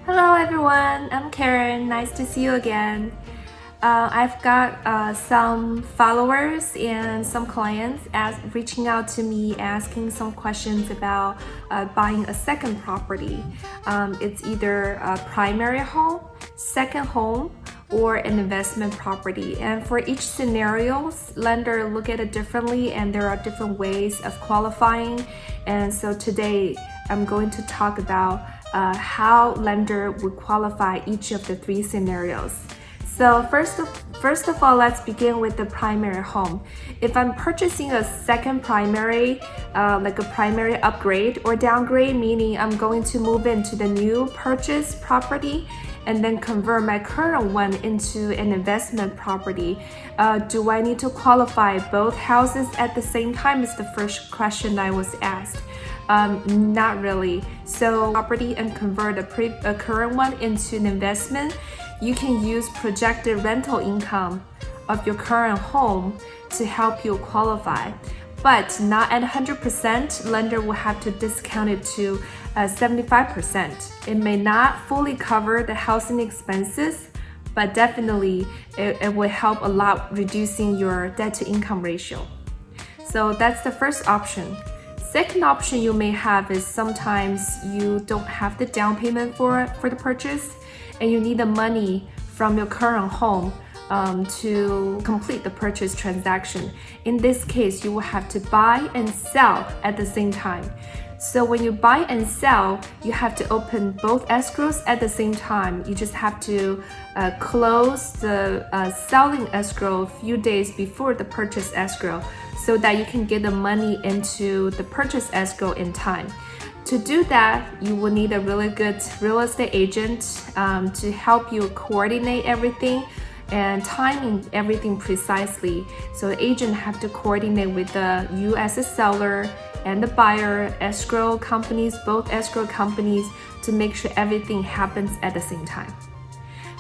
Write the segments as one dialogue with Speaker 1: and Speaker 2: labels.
Speaker 1: Hello everyone, I'm Karen. Nice to see you again. I've got some followers and some clients reaching out to me asking some questions about buying a second property. It's either a primary home, second home, or an investment property. And for each scenario, lender look at it differently and there are different ways of qualifying. And so today I'm going to talk about how lender would qualify each of the three scenarios. So first of all, let's begin with the primary home. If I'm purchasing a second primary, like a primary upgrade or downgrade, meaning I'm going to move into the new purchase property and then convert my current one into an investment property, do I need to qualify both houses at the same time is the first question I was asked. Not really. So property and convert a current one into an investment, you can use projected rental income of your current home to help you qualify. But not at 100%, lender will have to discount it to 75%. It may not fully cover the housing expenses, but definitely it will help a lot reducing your debt to income ratio. So that's the first option. Second option you may have is sometimes you don't have the down payment for the purchase and you need the money from your current home to complete the purchase transaction. In this case, you will have to buy and sell at the same time. So when you buy and sell, you have to open both escrows at the same time. You just have to close the selling escrow a few days before the purchase escrow so that you can get the money into the purchase escrow in time. To do that, you will need a really good real estate agent to help you coordinate everything and timing everything precisely. So the agent have to coordinate with you as a seller and the buyer, escrow companies, both escrow companies, to make sure everything happens at the same time.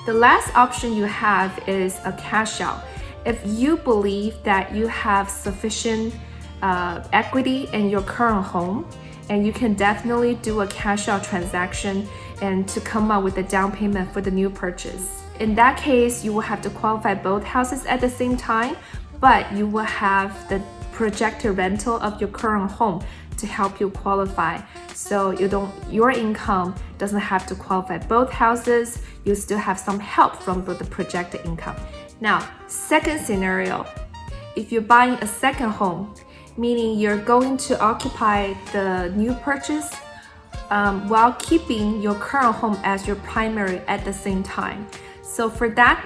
Speaker 1: The last option you have is a cash out. If you believe that you have sufficient equity in your current home, and you can definitely do a cash out transaction and to come up with a down payment for the new purchase. In that case, you will have to qualify both houses at the same time, but you will have the projected rental of your current home to help you qualify. So your income doesn't have to qualify both houses, you still have some help from the projected income. Now, second scenario, if you're buying a second home, meaning you're going to occupy the new purchase while keeping your current home as your primary at the same time. So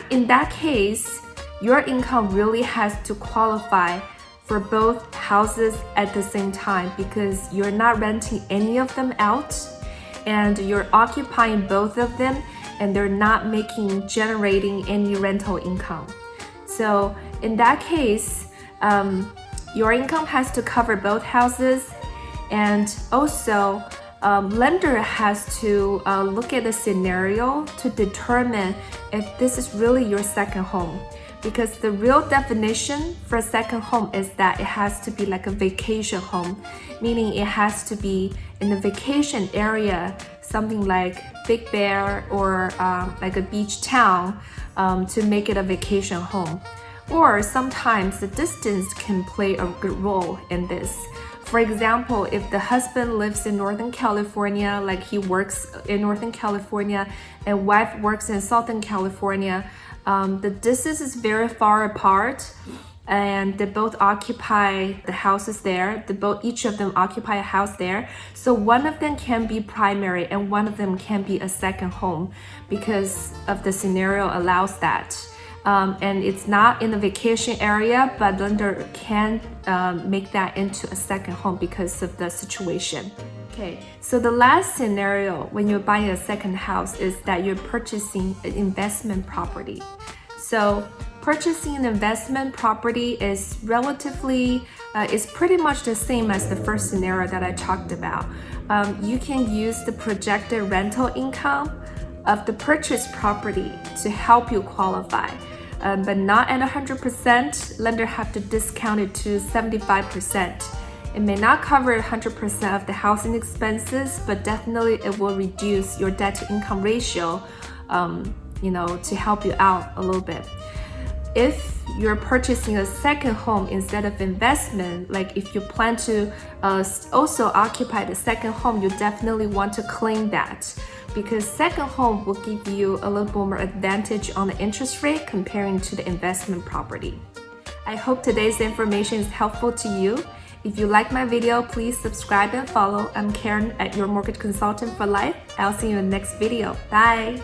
Speaker 1: in that case, your income really has to qualify for both houses at the same time because you're not renting any of them out and you're occupying both of them and they're not generating any rental income. So in that case, your income has to cover both houses, and also lender has to look at the scenario to determine if this is really your second home. Because the real definition for a second home is that it has to be like a vacation home, meaning it has to be in a vacation area, something like Big Bear or like a beach town to make it a vacation home. Or sometimes the distance can play a good role in this. For example, if the husband lives in Northern California, like he works in Northern California and wife works in Southern California, the distance is very far apart and they both occupy the houses there. Each of them occupy a house there. So one of them can be primary and one of them can be a second home because of the scenario allows that. And it's not in the vacation area, but lender can make that into a second home because of the situation. Okay, so the last scenario when you're buying a second house is that you're purchasing an investment property. So purchasing an investment property is is pretty much the same as the first scenario that I talked about. You can use the projected rental income of the purchased property to help you qualify. But not at 100%, lender have to discount it to 75%. It may not cover 100% of the housing expenses, but definitely it will reduce your debt to income ratio, to help you out a little bit. If you're purchasing a second home instead of investment, like if you plan to also occupy the second home, you definitely want to claim that, because second home will give you a little bit more advantage on the interest rate comparing to the investment property. I hope today's information is helpful to you. If you like my video, please subscribe and follow. I'm Karen at Your Mortgage Consultant for Life. I'll see you in the next video. Bye!